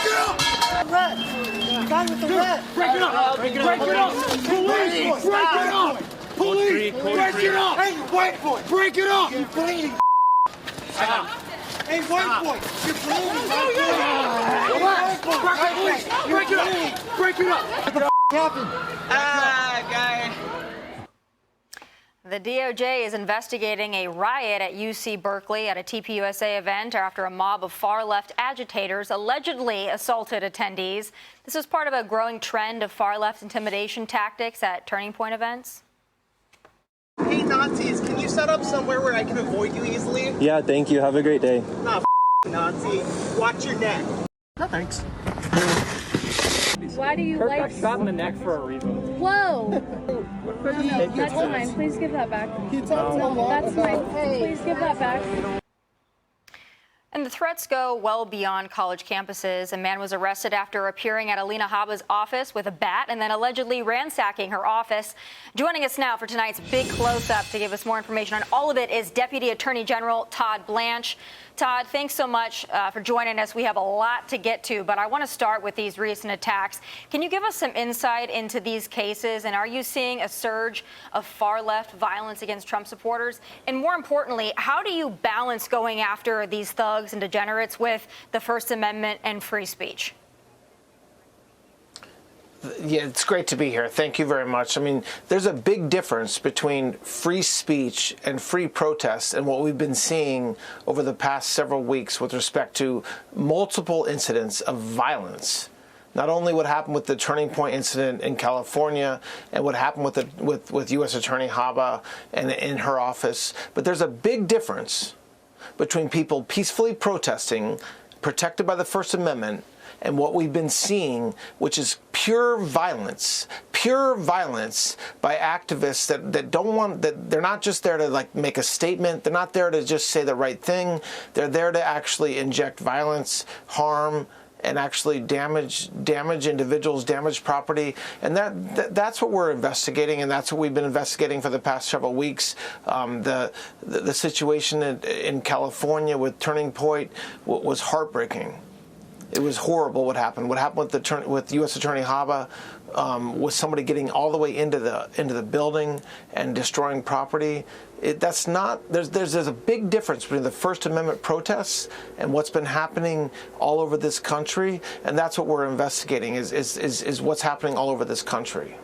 it up! Red! The guy with the red! Break it up! Break it up! Police! Break it up! Police! Break it up! Hey, you white boy! Break it up! You bleeding! Stop! Hey, white boy! You're bleeding! White boy! Break it up! Break it up! What the happened? Guy. The DOJ is investigating a riot at UC Berkeley at a TPUSA event after a mob of far-left agitators allegedly assaulted attendees. This is part of a growing trend of far-left intimidation tactics at Turning Point events. Hey, Nazis, can you set up somewhere where I can avoid you easily? Yeah, thank you. Have a great day. Nah, Nazi. Watch your neck. No, thanks. Why do you like... shot in the neck for a reason. Whoa! That's mine. Please give that back. That's mine. Please give that back. And the threats go well beyond college campuses. A man was arrested after appearing at Alina Habba's office with a bat and then allegedly ransacking her office. Joining us now for tonight's big close-up to give us more information on all of it is Deputy Attorney General Todd Blanche. Todd, thanks so much for joining us. We have a lot to get to, but I want to start with these recent attacks. Can you give us some insight into these cases, and are you seeing a surge of far-left violence against Trump supporters? And more importantly, how do you balance going after these thugs and degenerates with the First Amendment and free speech? Yeah, it's great to be here. Thank you very much. I mean, there's a big difference between free speech and free protest and what we've been seeing over the past several weeks with respect to multiple incidents of violence. Not only what happened with the Turning Point incident in California and what happened with U.S. Attorney Habba and in her office, but there's a big difference between people peacefully protesting, protected by the First Amendment, and what we've been seeing, which is pure violence by activists that don't want, that they're not just there to like make a statement, they're not there to just say the right thing, they're there to actually inject violence, harm, and actually damage individuals, damage property, and that's what we're investigating, and that's what we've been investigating for the past several weeks. The situation in California with Turning Point was heartbreaking. It was horrible what happened. What happened with U.S. Attorney Habba was somebody getting all the way into the building and destroying property. There's a big difference between the First Amendment protests and what's been happening all over this country, and that's what we're investigating is what's happening all over this country.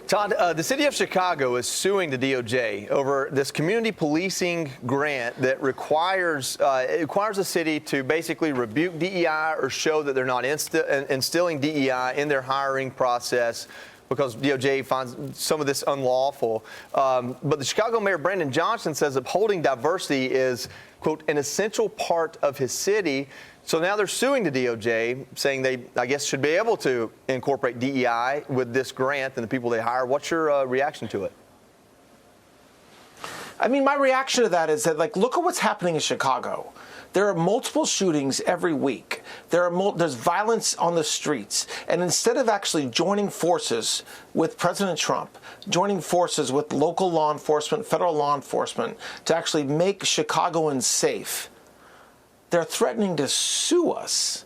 Todd, the city of Chicago is suing the DOJ over this community policing grant that requires the city to basically rebuke DEI or show that they're not instilling DEI in their hiring process because DOJ finds some of this unlawful. But the Chicago Mayor Brandon Johnson says upholding diversity is, quote, an essential part of his city. So now they're suing the DOJ, saying they, I guess, should be able to incorporate DEI with this grant and the people they hire. What's your reaction to it? I mean, my reaction to that is that, like, look at what's happening in Chicago. There are multiple shootings every week. There's violence on the streets. And instead of actually joining forces with President Trump, joining forces with local law enforcement, federal law enforcement, to actually make Chicagoans safe, they're threatening to sue us.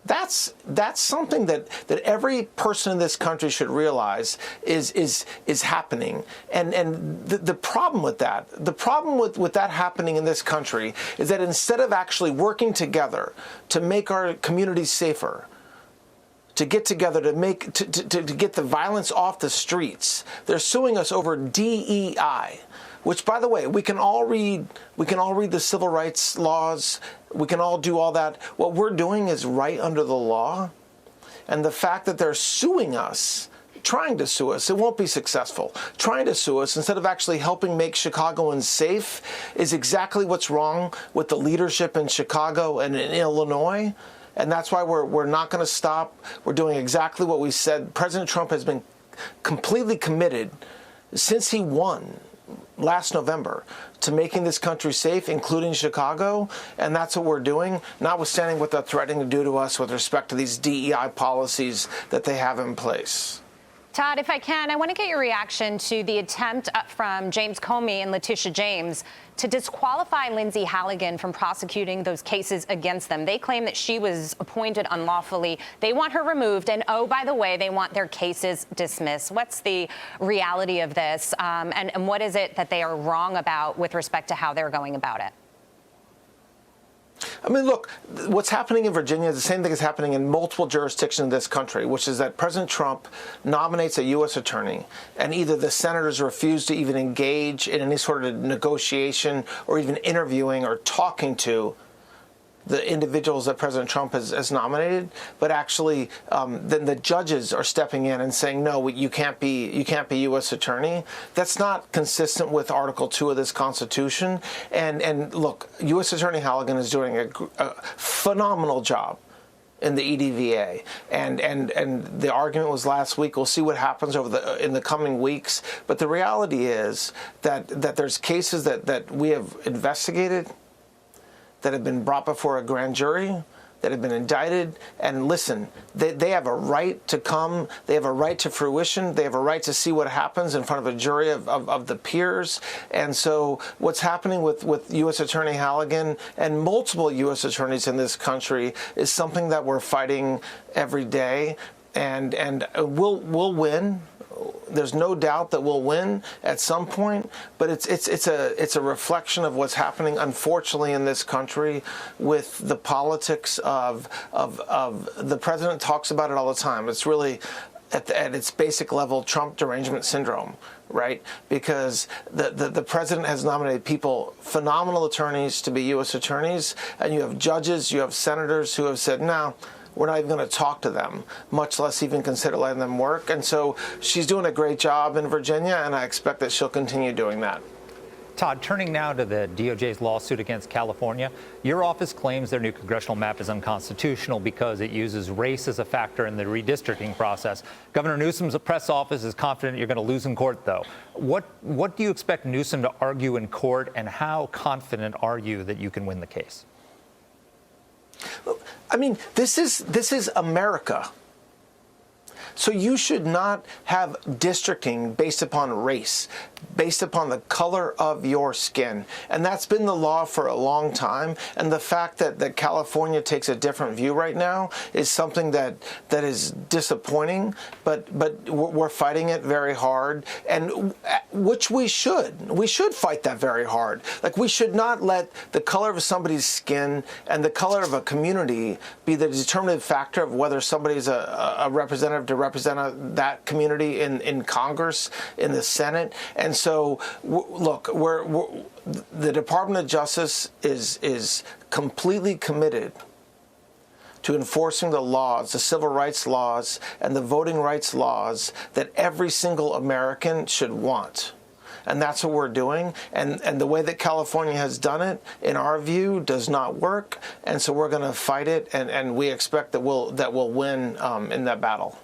That's something that every person in this country should realize is happening. And the problem with that, with that happening in this country is that instead of actually working together to make our communities safer, to get together to get the violence off the streets, they're suing us over DEI. Which, by the way, we can all read the civil rights laws. We can all do all that. What we're doing is right under the law. And the fact that they're suing us, trying to sue us, it won't be successful. Trying to sue us instead of actually helping make Chicagoans safe is exactly what's wrong with the leadership in Chicago and in Illinois. And that's why we're not going to stop. We're doing exactly what we said. President Trump has been completely committed since he won last November to making this country safe, including Chicago, and that's what we're doing, notwithstanding what they're threatening to do to us with respect to these DEI policies that they have in place. Todd, if I can, I want to get your reaction to the attempt from James Comey and Letitia James to disqualify Lindsay Halligan from prosecuting those cases against them. They claim that she was appointed unlawfully. They want her removed. And, oh, by the way, they want their cases dismissed. What's the reality of this? And what is it that they are wrong about with respect to how they're going about it? I mean, look, what's happening in Virginia is the same thing that's happening in multiple jurisdictions in this country, which is that President Trump nominates a U.S. attorney, and either the senators refuse to even engage in any sort of negotiation or even interviewing or talking to the individuals that President Trump has nominated, but actually then the judges are stepping in and saying, no, you can't be U.S. attorney. That's not consistent with Article 2 of this Constitution. And look, U.S. Attorney Halligan is doing a phenomenal job in the EDVA, and the argument was last week. We'll see what happens in the coming weeks. But the reality is that there's cases that we have investigated, that have been brought before a grand jury, that have been indicted. And listen, they have a right to come. They have a right to fruition. They have a right to see what happens in front of a jury of the peers. And so what's happening with U.S. Attorney Halligan and multiple U.S. attorneys in this country is something that we're fighting every day. And we'll win. There's no doubt that we'll win at some point, but it's a reflection of what's happening, unfortunately, in this country with the politics of the president talks about it all the time. It's really at its basic level, Trump derangement syndrome, right? Because the president has nominated people, phenomenal attorneys, to be U.S. attorneys, and you have judges, you have senators who have said, no, we're not even going to talk to them, much less even consider letting them work. And so she's doing a great job in Virginia, and I expect that she'll continue doing that. Todd, turning now to the DOJ's lawsuit against California, your office claims their new congressional map is unconstitutional because it uses race as a factor in the redistricting process. Governor Newsom's press office is confident you're going to lose in court, though. What do you expect Newsom to argue in court, and how confident are you that you can win the case? I mean, this is America. So you should not have districting based upon race, based upon the color of your skin. And that's been the law for a long time. And the fact that California takes a different view right now is something that is disappointing, but we're fighting it very hard, and which we should. We should fight that very hard. Like, we should not let the color of somebody's skin and the color of a community be the determinative factor of whether somebody's a representative to represent that community in Congress, in the Senate. And so, look, the Department of Justice is completely committed to enforcing the laws, the civil rights laws and the voting rights laws that every single American should want. And that's what we're doing. And the way that California has done it, in our view, does not work. And so we're going to fight it, and we expect that we'll win in that battle.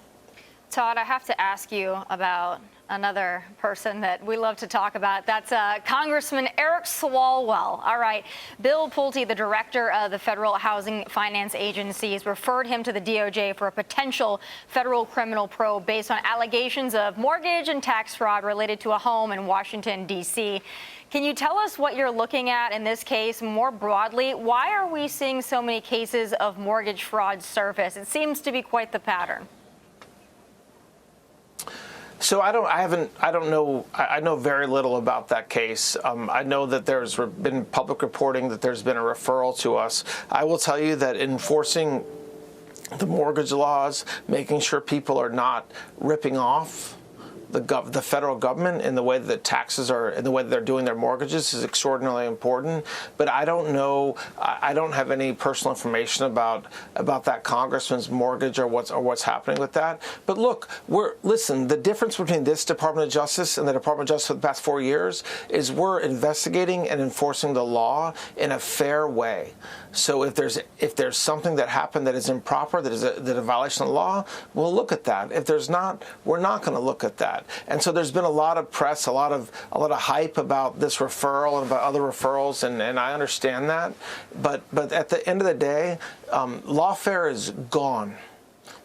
Todd, I have to ask you about another person that we love to talk about. That's Congressman Eric Swalwell. All right. Bill Pulte, the director of the Federal Housing Finance Agency, has referred him to the DOJ for a potential federal criminal probe based on allegations of mortgage and tax fraud related to a home in Washington, D.C. Can you tell us what you're looking at in this case more broadly? Why are we seeing so many cases of mortgage fraud surface? It seems to be quite the pattern. So I know very little about that case. I know that there's been public reporting that there's been a referral to us. I will tell you that enforcing the mortgage laws, making sure people are not ripping off the federal government in the way that taxes are, in the way that they're doing their mortgages, is extraordinarily important. But I don't know. I don't have any personal information about that congressman's mortgage or what's happening with that. But look, listen. The difference between this Department of Justice and the Department of Justice for the past 4 years is we're investigating and enforcing the law in a fair way. So if there's something that happened that is improper, that is a violation of the law, we'll look at that. If there's not, we're not going to look at that. And so there's been a lot of press, a lot of hype about this referral and about other referrals, and I understand that. But at the end of the day, lawfare is gone.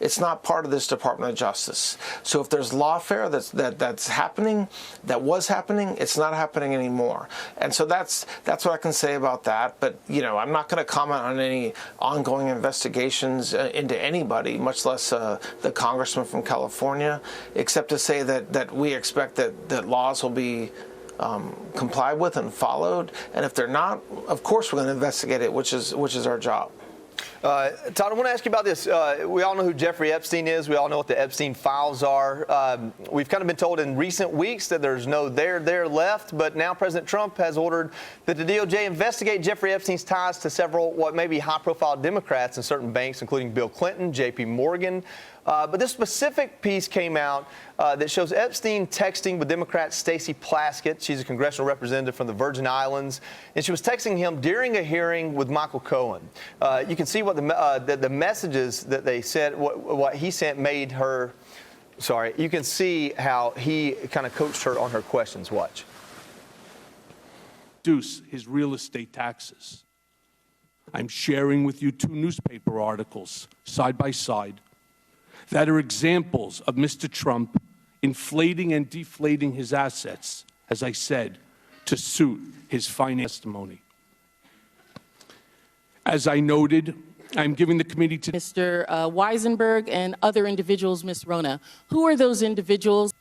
It's not part of this Department of Justice. So if there's lawfare that's happening, that was happening, it's not happening anymore. And so that's what I can say about that. But, you know, I'm not going to comment on any ongoing investigations into anybody, much less the congressman from California, except to say that we expect that laws will be complied with and followed. And if they're not, of course we're going to investigate it, which is our job. Todd, I want to ask you about this. We all know who Jeffrey Epstein is. We all know what the Epstein files are. We've kind of been told in recent weeks that there's no there left, but now President Trump has ordered that the DOJ investigate Jeffrey Epstein's ties to several what may be high-profile Democrats in certain banks, including Bill Clinton, J.P. Morgan. But this specific piece came out that shows Epstein texting with Democrat Stacey Plaskett. She's a congressional representative from the Virgin Islands, and she was texting him during a hearing with Michael Cohen. You can see what the messages that they said, what he sent made her. Sorry, you can see how he kind of coached her on her questions. Watch. Reduce his real estate taxes. I'm sharing with you 2 newspaper articles side by side that are examples of Mr. Trump inflating and deflating his assets, as I said, to suit his finance testimony. As I noted, I'm giving the committee to Mr. Weisenberg and other individuals, Ms. Rona. Who are those individuals?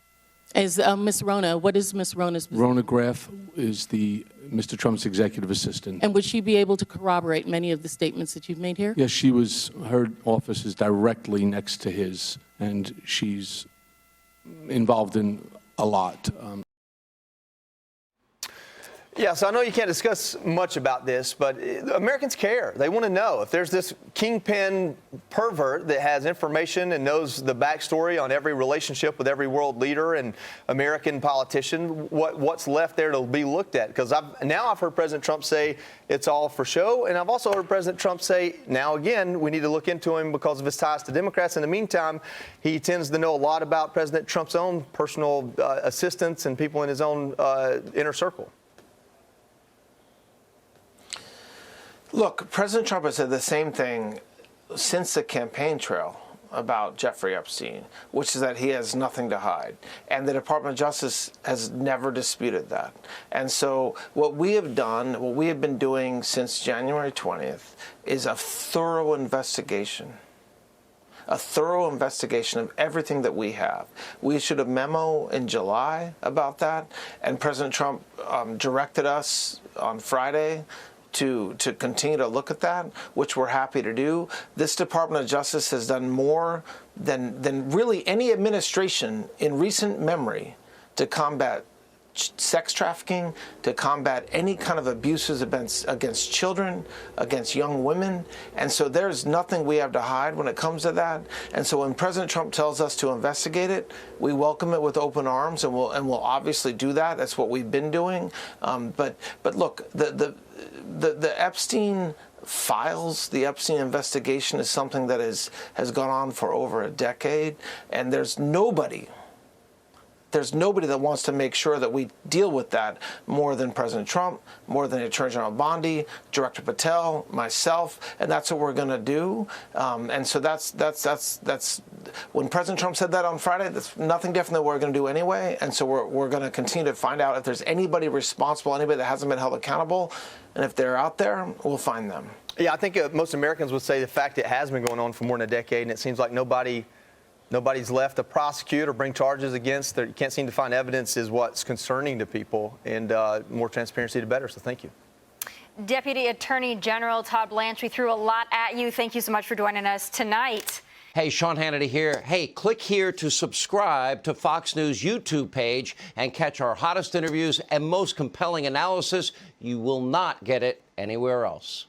As Ms. Rona, what is Ms. Rona's position? Rona Graff is Mr. Trump's executive assistant. And would she be able to corroborate many of the statements that you've made here? Yes, her office is directly next to his, and she's involved in a lot. Yeah, so I know you can't discuss much about this, but Americans care. They want to know if there's this kingpin pervert that has information and knows the backstory on every relationship with every world leader and American politician, what's left there to be looked at. Because I've heard President Trump say it's all for show, and I've also heard President Trump say, now again, we need to look into him because of his ties to Democrats. In the meantime, he tends to know a lot about President Trump's own personal assistants and people in his own inner circle. Look, President Trump has said the same thing since the campaign trail about Jeffrey Epstein, which is that he has nothing to hide. And the Department of Justice has never disputed that. And so what we have done, what we have been doing since January 20th, is a thorough investigation. A thorough investigation of everything that we have. We issued a memo in July about that, and President Trump directed us on Friday to continue to look at that, which we're happy to do. This Department of Justice has done more than really any administration in recent memory to combat sex trafficking, to combat any kind of abuses against children, against young women. And so there's nothing we have to hide when it comes to that. And so when President Trump tells us to investigate it, we welcome it with open arms, and we'll obviously do that. That's what we've been doing. But look, the Epstein files, the Epstein investigation is something that has gone on for over a decade, and there's nobody that wants to make sure that we deal with that more than President Trump, more than Attorney General Bondi, Director Patel, myself, and that's what we're going to do. And so that's when President Trump said that on Friday, that's nothing different than what we're going to do anyway. And so we're going to continue to find out if there's anybody responsible, anybody that hasn't been held accountable, and if they're out there, we'll find them. Yeah, I think most Americans would say the fact it has been going on for more than a decade, and it seems like nobody's left to prosecute or bring charges against. You can't seem to find evidence is what's concerning to people, and more transparency the better. So thank you. Deputy Attorney General Todd Blanche, we threw a lot at you. Thank you so much for joining us tonight. Hey, Sean Hannity here. Hey, click here to subscribe to Fox News YouTube page and catch our hottest interviews and most compelling analysis. You will not get it anywhere else.